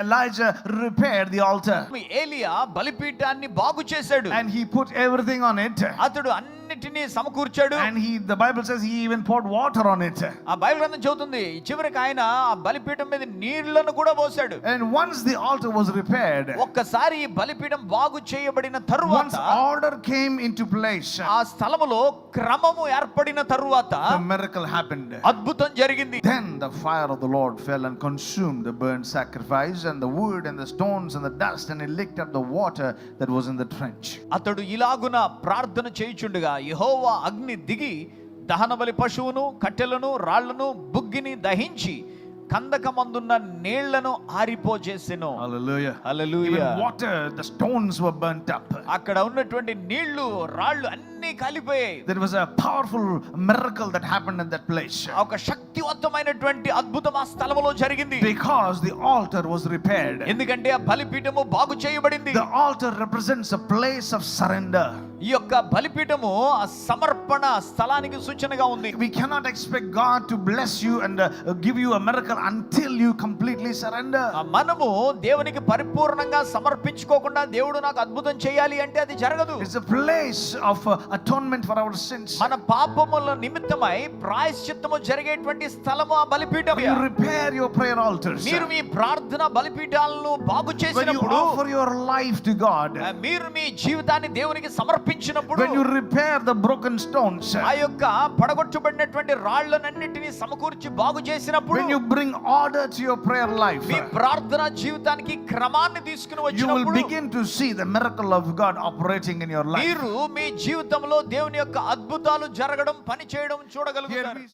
Elijah repaired the altar. ఏలియా బలిపీఠాన్ని బాగు చేశాడు. And he put everything on it. అతడు అన్నిటినీ సమకూర్చాడు. And the Bible says he even poured water on it. ఆ Bible గ్రంథం చెబుతుంది చివరికి ఆయన ఆ బలిపీఠం మీద నీళ్లను కూడా పోశాడు. And once the altar was repaired, ఒక్కసారి ఈ బలిపీఠం బాగు చేయబడిన once తరువాత order came into place, ఆ స్థలములో క్రమము ఏర్పడిన తరువాత the miracle happened. అద్భుతం జరిగింది. Then the fire of the Lord fell and consumed the burnt sacrifice and the wood and the stones and the dust, and it licked up the water that was in the trench. అతడు ఇలాగున ప్రార్థన చేయుచుండగా యెహోవా అగ్ని దిగి దహనబలి పశువును కట్టెలను రాళ్లను బుగ్గిని దహించి కందకమందున్న నీళ్లను ఆరిపోజేసెను. Hallelujah. Hallelujah. Even water, the stones were burnt up. అక్కడ ఉన్నటువంటి నీళ్లు రాళ్ళు అన్ని కాలిపోయాయి. There was a powerful miracle that happened in that place. ఒక శక్తివంతమైనటువంటి అద్భుతం ఆ స్థలములో జరిగింది. Because the altar was repaired. ఎందుకంటే ఆ బలిపీఠము బాగు చేయబడింది. The altar represents a place of surrender. ఈ యొక్క బలిపీఠము ఆ సమర్పణ స్థలానికి సూచనగా ఉంది. We cannot expect God to bless you and give you a miracle until you completely surrender. మనము దేవునికి పరిపూర్ణంగా సమర్పించుకోకుండా దేవుడు నాకు అద్భుతం చేయాలి అంటే అది జరగదు. It's a place of atonement for our sins. మన పాపముల నిమిత్తమై ప్రాయశ్చిత్తము జరిగేటువంటి స్థలము ఆ బలిపీఠం. You repair your prayer altars. మీరు మీ ప్రార్థన బలిపీఠాలను బాగు When you చేసినప్పుడు, offer your life to God, మీరు మీ జీవితాన్ని దేవునికి సమర్పించినప్పుడు, when you repair the broken stones, ఆ యొక్క పడగొట్టబడినటువంటి రాళ్లనన్నిటినీ సమకూర్చి బాగు చేసినప్పుడు, when you bring order to your prayer life, మీ ప్రార్థన జీవితానికి క్రమాన్ని తీసుకుని you will వచ్చినప్పుడు begin to see the miracle of God operating in your life. మీరు మీ జీవితంలో దేవుని యొక్క అద్భుతాలు జరగడం పని చేయడం చూడగలుగుతారు.